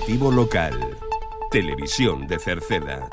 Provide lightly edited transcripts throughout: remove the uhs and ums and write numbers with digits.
Informativo local. Televisión de Cerceda.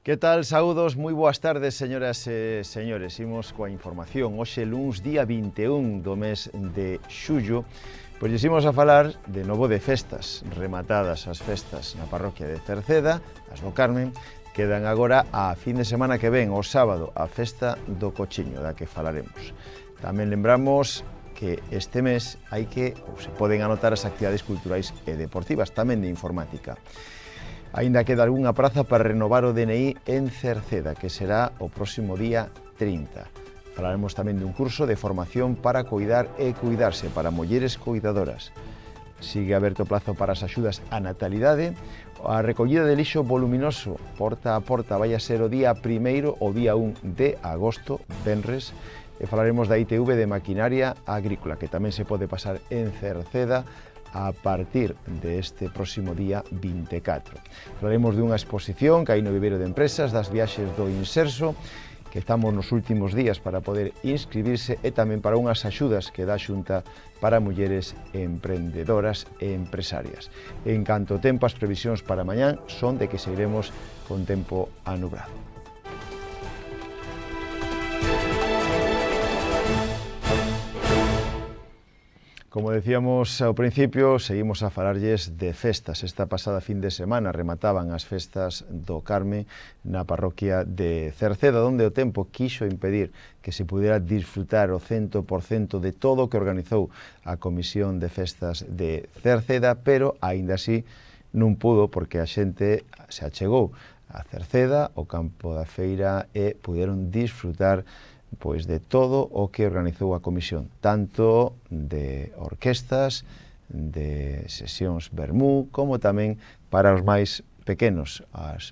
Que tal? Saúdos, moi boas tardes, señoras e señores. Imos coa información. Hoxe, luns, día 21 do mes de xullo, pois imos a falar de novo de festas. Rematadas as festas na parroquia de Cerceda, as do Carmen, quedan agora a fin de semana que ven, o sábado, a festa do Cochiño, da que falaremos. Tamén lembramos que este mes hai que, ou se poden anotar as actividades culturais e deportivas, tamén de informática. Aínda queda algunha praza para renovar o DNI en Cerceda, que será o próximo día 30. Falaremos tamén dun curso de formación para coidar e cuidarse para mulleres coidadoras. Sigue aberto o plazo para as axudas á natalidade. A recollida de lixo voluminoso porta a porta vai a ser o día 1º ou día 1 de agosto, venres, e falaremos da ITV de maquinaria agrícola, que tamén se pode pasar en Cerceda a partir deste próximo día 24. Falaremos dunha exposición que hai no Viveiro de Empresas, das viaxes do Inserso, que estamos nos últimos días para poder inscribirse, e tamén para unhas axudas que dá a Xunta para mulleres emprendedoras e empresarias. En canto ao tempo, as previsións para mañán son de que seguiremos con tempo anubrado. Como decíamos ao principio, seguimos a falarlles de festas. Esta pasada fin de semana remataban as festas do Carme na parroquia de Cerceda, onde o tempo quixo impedir que se pudera disfrutar o 100% de todo o que organizou a Comisión de Festas de Cerceda, pero aínda así non pudo, porque a xente se achegou a Cerceda, o campo da feira, e puderon disfrutar pois de todo o que organizou a comisión, tanto de orquestas, de sesións vermú, como tamén para os máis pequenos,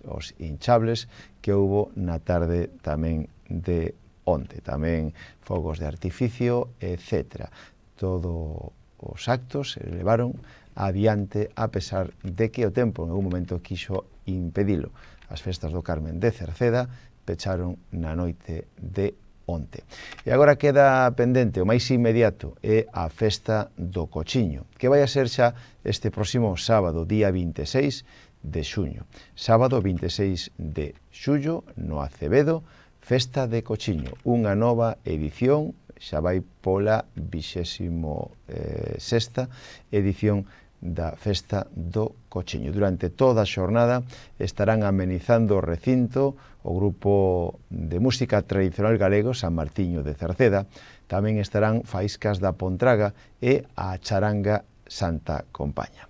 os hinchables que houbo na tarde tamén de onte, tamén fogos de artificio, etc. Todos os actos se levaron adiante a pesar de que o tempo en algún momento quixo impedilo. As festas do Carmen de Cerceda pecharon na noite de onte. E agora queda pendente, o máis inmediato, é a festa do Cochiño, que vai a ser xa este próximo sábado, día 26 de xuño. Sábado 26 de xullo, no Acevedo, festa de Cochiño, unha nova edición, xa vai pola 26ª edición da festa do Cochiño. Durante toda a xornada estarán amenizando o recinto o grupo de música tradicional galego San Martiño de Cerceda. Tamén estarán faíscas da Pontraga e a charanga Santa Compaña.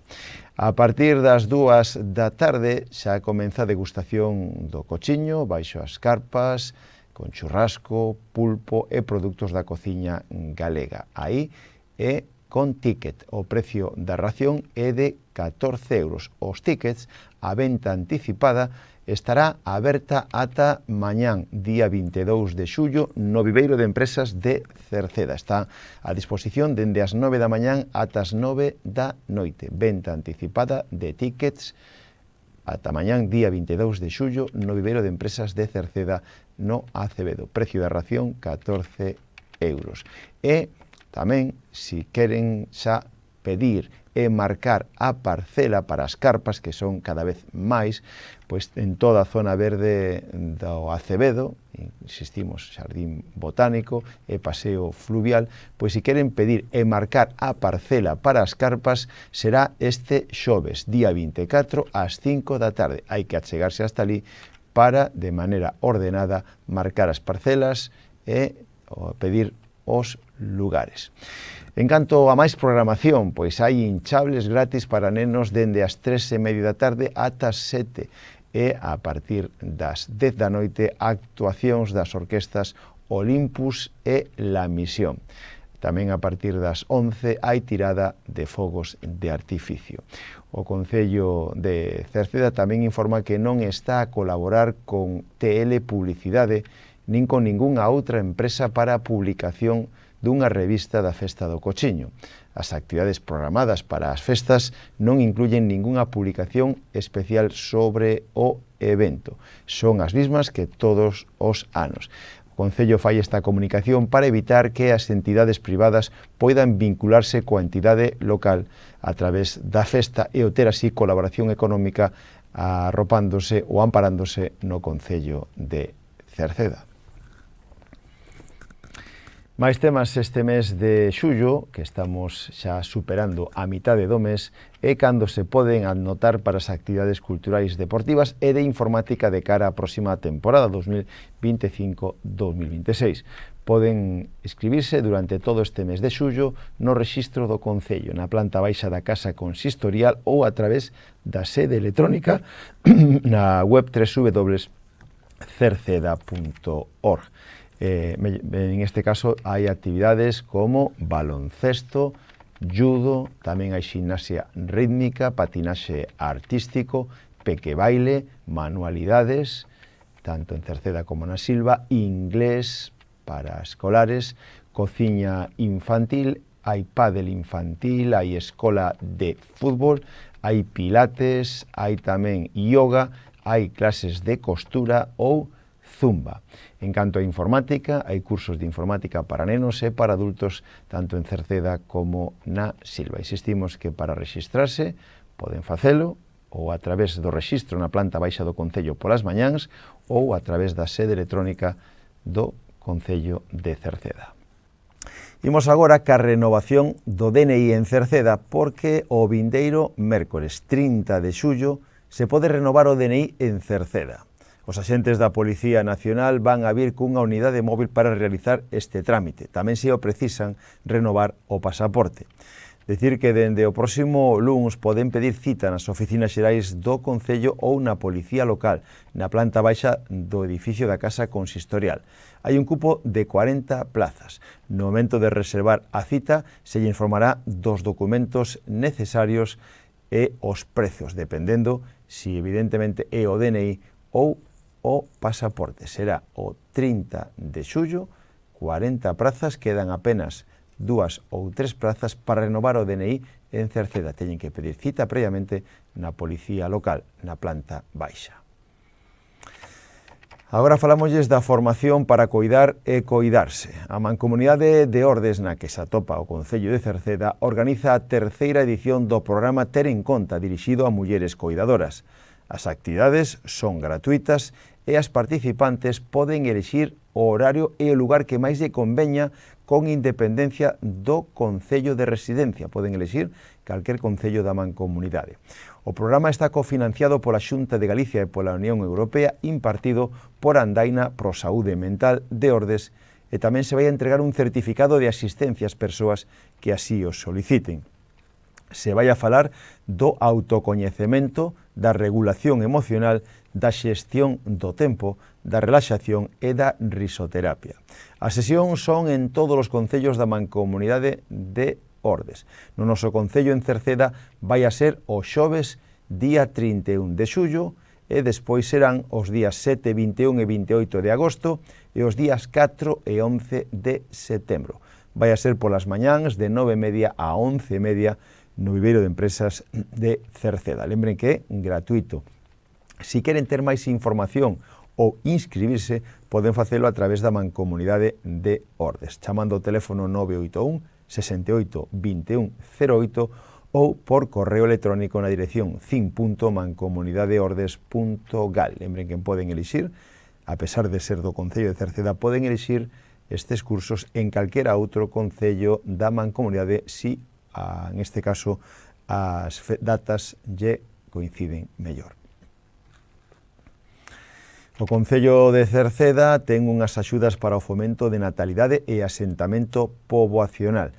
A partir das 2 da tarde xa comeza a degustación do Cochiño baixo as carpas, con churrasco, pulpo e produtos da cociña galega. Aí é con ticket. O precio da ración é de 14 euros. Os tickets, a venta anticipada, estará aberta ata mañán, día 22 de xullo, no Viveiro de Empresas de Cerceda. Está a disposición dende as 9 da mañán ata as 9 da noite. Venta anticipada de tickets ata mañán, día 22 de xullo, no Viveiro de Empresas de Cerceda, no Acevedo. Precio da ración, 14 euros. E tamén, se queren xa pedir e marcar a parcela para as carpas, que son cada vez máis, pois en toda a zona verde do Acevedo, insistimos, xardín botánico e paseo fluvial, pois se queren pedir e marcar a parcela para as carpas, será este xoves, día 24, ás 5 da tarde. Hai que achegarse hasta ali para, de maneira ordenada, marcar as parcelas e pedir os lugares. En canto a máis programación, pois hai hinchables gratis para nenos dende as 3:30 da tarde ata as 7, e a partir das 10 da noite actuacións das orquestas Olympus e La Misión. Tamén a partir das 11 hai tirada de fogos de artificio. O Concello de Cerceda tamén informa que non está a colaborar con TL Publicidade nin con ningunha outra empresa para a publicación dunha revista da Festa do Cochiño. As actividades programadas para as festas non incluyen ningunha publicación especial sobre o evento. Son as mismas que todos os anos. O Concello fai esta comunicación para evitar que as entidades privadas poidan vincularse coa entidade local a través da festa e o ter así colaboración económica arropándose ou amparándose no Concello de Cerceda. Máis temas este mes de xullo, que estamos xa superando a mitade do mes, é cando se poden anotar para as actividades culturais deportivas e de informática de cara á próxima temporada 2025-2026. Poden inscribirse durante todo este mes de xullo no rexistro do Concello, na planta baixa da Casa Consistorial ou a través da sede electrónica na web www.cerceda.org. En este caso hai actividades como baloncesto, judo, tamén hai gimnasia rítmica, patinaxe artístico, pequebaile, manualidades, tanto en Cerceda como na Silva, inglés para escolares, cociña infantil, hai pádel infantil, hai escola de fútbol, hai pilates, hai tamén yoga, hai clases de costura ou zumba. En canto a informática, hai cursos de informática para nenos e para adultos, tanto en Cerceda como na Silva. Insistimos que para rexistrarse poden facelo ou a través do rexistro na planta baixa do Concello polas mañáns ou a través da sede electrónica do Concello de Cerceda. Imos agora ca renovación do DNI en Cerceda, porque o vindeiro mércores 30 de xullo se pode renovar o DNI en Cerceda. Os axentes da Policía Nacional van a vir cunha unidade móvil para realizar este trámite. Tamén se o precisan renovar o pasaporte. Decir que dende o próximo luns poden pedir cita nas oficinas xerais do Concello ou na Policía Local, na planta baixa do edificio da Casa Consistorial. Hai un cupo de 40 plazas. No momento de reservar a cita, se lle informará dos documentos necesarios e os prezos, dependendo si evidentemente é o DNI ou o pasaporte. Será o 30 de xullo, 40 prazas, quedan apenas 2 ou 3 plazas para renovar o DNI en Cerceda. Teñen que pedir cita previamente na Policía Local, na planta baixa. Agora falamosles da formación para coidar e coidarse. A Mancomunidade de Ordes, na que se atopa o Concello de Cerceda, organiza a terceira edición do programa Ter en Conta, dirixido a mulleres coidadoras. As actividades son gratuitas e as participantes poden elixir o horario e o lugar que máis lle conveña con independencia do concello de residencia. Poden elixir calquer concello da mancomunidade. O programa está cofinanciado pola Xunta de Galicia e pola Unión Europea, impartido por Andaina Pro Saúde Mental de Ordes, e tamén se vai a entregar un certificado de asistencia ás persoas que así os soliciten. Se vai a falar do autocoñecemento, da regulación emocional, da xestión do tempo, da relaxación e da risoterapia. As sesións son en todos os concellos da Mancomunidade de Ordes. No noso concello en Cerceda vai a ser o xoves día 31 de xullo e despois serán os días 7, 21 e 28 de agosto e os días 4 e 11 de setembro. Vai a ser polas mañáns de 9:30 a 11:30 no Viveiro de Empresas de Cerceda. Lembren que é gratuito. Si queren ter máis información ou inscribirse, poden facelo a través da Mancomunidade de Ordes, chamando o teléfono 981 68 21 08 ou por correo electrónico na dirección cin.mancomunidadeordes.gal. Lembren que poden elixir, a pesar de ser do Concello de Cerceda, poden elixir estes cursos en calquera outro concello da Mancomunidade si, en este caso, as datas lle coinciden mellor. O Concello de Cerceda ten unhas axudas para o fomento de natalidade e asentamento poboacional.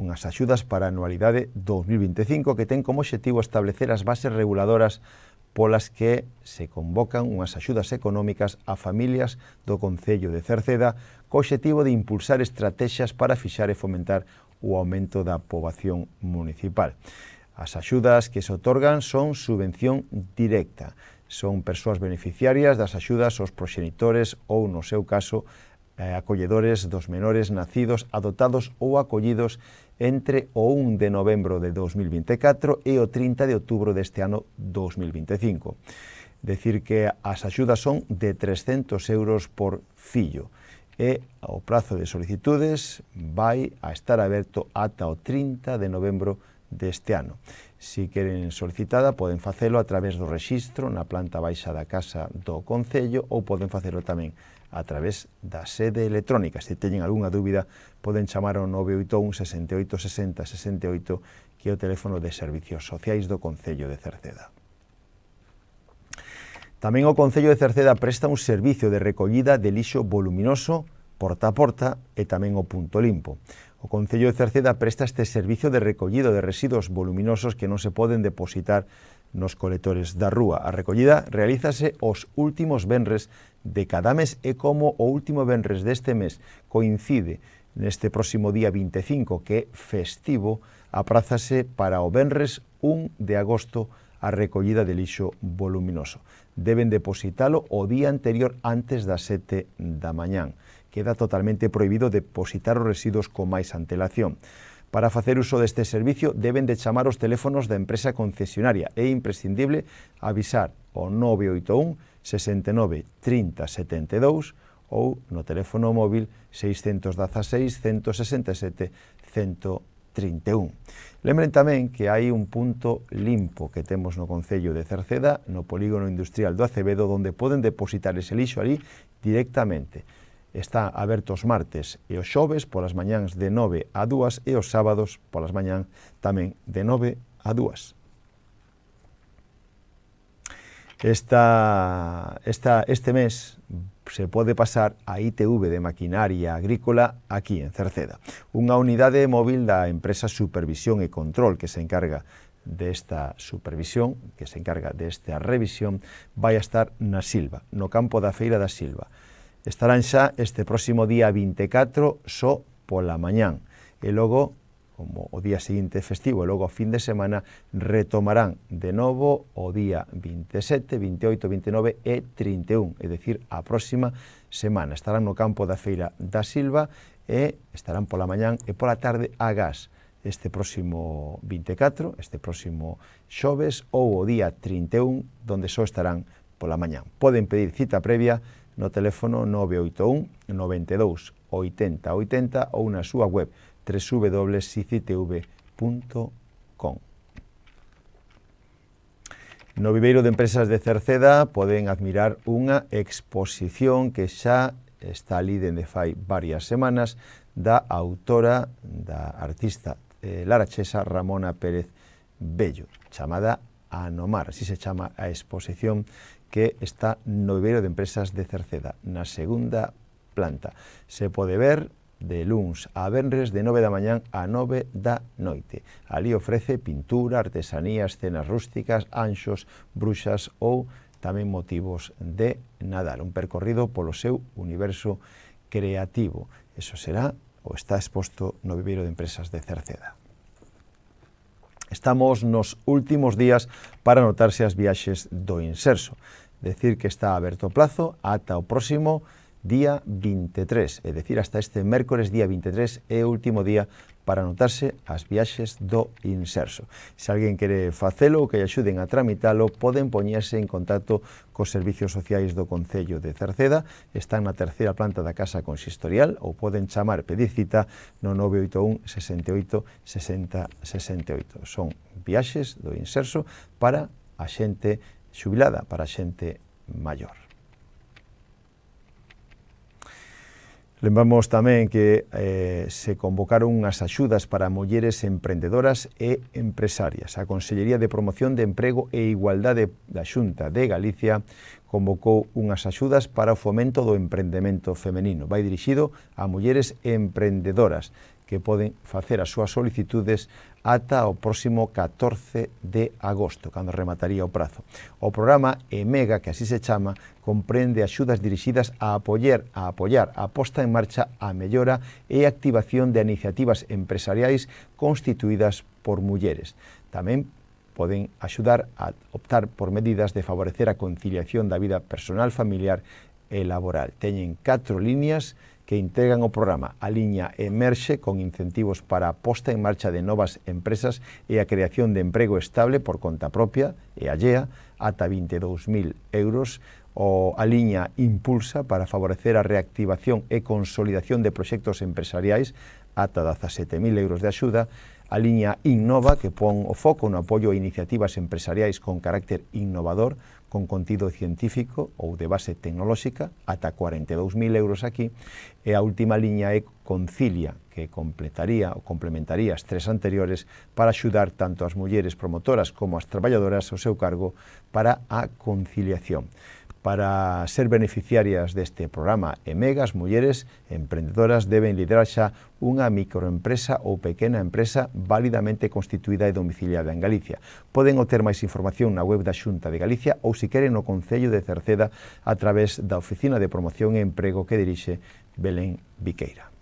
Unhas axudas para a anualidade 2025 que ten como obxectivo establecer as bases reguladoras polas que se convocan unhas axudas económicas a familias do Concello de Cerceda co obxectivo de impulsar estratexias para fixar e fomentar o aumento da poboación municipal. As axudas que se otorgan son subvención directa. Son persoas beneficiarias das axudas aos proxenitores ou, no seu caso, acolledores dos menores nacidos, adotados ou acollidos entre o 1 de novembro de 2024 e o 30 de outubro deste ano 2025. Decir que as axudas son de 300 euros por fillo e o prazo de solicitudes vai a estar aberto ata o 30 de novembro deste ano. Si queren solicitada, poden facelo a través do rexistro na planta baixa da Casa do Concello ou poden facelo tamén a través da sede electrónica. Se teñen algunha dúbida, poden chamar ao 981 68 60 68, que é o teléfono de Servicios Sociais do Concello de Cerceda. Tamén o Concello de Cerceda presta un servicio de recollida de lixo voluminoso porta a porta e tamén o punto limpo. O Concello de Cerceda presta este servicio de recollido de residuos voluminosos que non se poden depositar nos colectores da rúa. A recollida realízase os últimos venres de cada mes e como o último venres deste mes coincide neste próximo día 25, que é festivo, aprázase para o venres 1 de agosto a recollida de lixo voluminoso. Deben depositalo o día anterior antes das 7 da mañán. Queda totalmente prohibido depositar os residuos con máis antelación. Para facer uso deste servicio deben de chamar os teléfonos da empresa concesionaria. É imprescindible avisar o 981 69 30 72 ou no teléfono móvil 616 167 131. Lembren tamén que hai un punto limpo que temos no Concello de Cerceda, no polígono industrial do Acevedo, onde poden depositar ese lixo ali directamente. Está aberto os martes e os xoves polas mañáns de 9 a 2 e os sábados polas mañáns tamén de 9 a 2. Este mes se pode pasar a ITV de maquinaria agrícola aquí en Cerceda, unha unidade móvil da empresa Supervisión e Control que se encarga desta supervisión, que se encarga desta revisión, vai a estar na Silva, no campo da Feira da Silva. Estarán xa este próximo día 24 só pola mañán e logo, como o día seguinte festivo e logo o fin de semana, retomarán de novo o día 27, 28, 29 e 31, é dicir, a próxima semana. Estarán no campo da Feira da Silva e estarán pola mañán e pola tarde a gas este próximo 24, este próximo xoves ou o día 31, donde só estarán pola mañán. Poden pedir cita previa no teléfono 981 92 80 80 ou na súa web www.sicitv.com. No viveiro de empresas de Cerceda poden admirar unha exposición que xa está ali dende fai varias semanas da autora, da artista larachesa Ramona Pérez Bello, chamada Anomar, así se chama a exposición que está no viveiro de empresas de Cerceda, na segunda planta. Se pode ver de luns a venres de 9 da mañán a 9 da noite. Ali ofrece pintura, artesanía, escenas rústicas, anxos, bruxas ou tamén motivos de Nadal. Un percorrido polo seu universo creativo. Eso será ou está exposto no viveiro de empresas de Cerceda. Estamos nos últimos días para anotarse as viaxes do Inserso. Decir que está aberto o plazo ata o próximo día 23, é dicir, hasta este mércores día 23 é o último día para anotarse as viaxes do Inserso. Se alguén quere facelo ou que lle axuden a tramitalo, poden poñerse en contacto cos servicios sociais do Concello de Cerceda, están na terceira planta da Casa Consistorial, ou poden chamar, pedir cita no 981 68 60 68. Son viaxes do Inserso para a xente xubilada, para a xente maior. Lembramos tamén que se convocaron unhas axudas para mulleres emprendedoras e empresarias. A Consellería de Promoción de Emprego e Igualdade da Xunta de Galicia convocou unhas axudas para o fomento do emprendemento femenino. Vai dirixido a mulleres emprendedoras que poden facer as súas solicitudes ata o próximo 14 de agosto, cando remataría o prazo. O programa EMEGA, que así se chama, comprende axudas dirixidas a apoiar a posta en marcha, a mellora e activación de iniciativas empresariais constituídas por mulleres. Tamén poden axudar a optar por medidas de favorecer a conciliación da vida personal, familiar e laboral. Teñen 4 líneas que integran o programa. A liña Emerxe, con incentivos para a posta en marcha de novas empresas e a creación de emprego estable por conta propia e allea. ata 22.000 euros, a liña Impulsa para favorecer a reactivación e consolidación de proxectos empresariais ata 17.000 euros de axuda, a liña Innova, que pon o foco no apoio a iniciativas empresariais con carácter innovador, con contido científico ou de base tecnolóxica, ata 42.000 euros aquí, e a última liña é Concilia, que complementaría as tres anteriores para axudar tanto as mulleres promotoras como as traballadoras ao seu cargo para a conciliación. Para ser beneficiarias deste programa EMEGA, as mulleres emprendedoras deben liderar xa unha microempresa ou pequena empresa válidamente constituída e domiciliada en Galicia. Poden obter máis información na web da Xunta de Galicia ou, se queren, no Concello de Cerceda a través da Oficina de Promoción e Emprego que dirixe Belén Viqueira.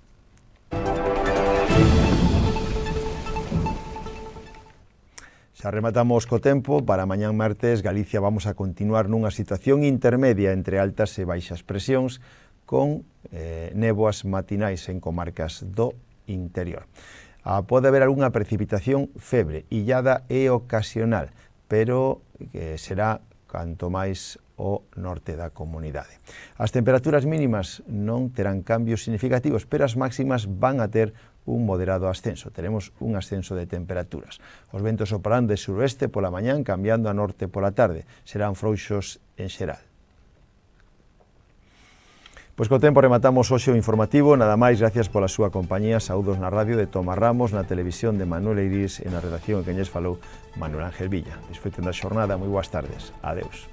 Xa rematamos co tempo. Para mañán martes, Galicia vamos a continuar nunha situación intermedia entre altas e baixas presións, con néboas matinais en comarcas do interior. Pode haber algunha precipitación febre, illada e ocasional, pero será canto máis o norte da comunidade. As temperaturas mínimas non terán cambios significativos, pero as máximas van a ter un moderado ascenso. Teremos un ascenso de temperaturas. Os ventos soprarán de suroeste pola mañán, cambiando a norte pola tarde. Serán frouxos en xeral. Pois co tempo rematamos hoxe o informativo. Nada máis, gracias pola súa compañía. Saúdos na radio de Tomás Ramos, na televisión de Manuel Eirís e na redacción que lles falou Manuel Ángel Villa. Disfruten da xornada, moi boas tardes. Adeus.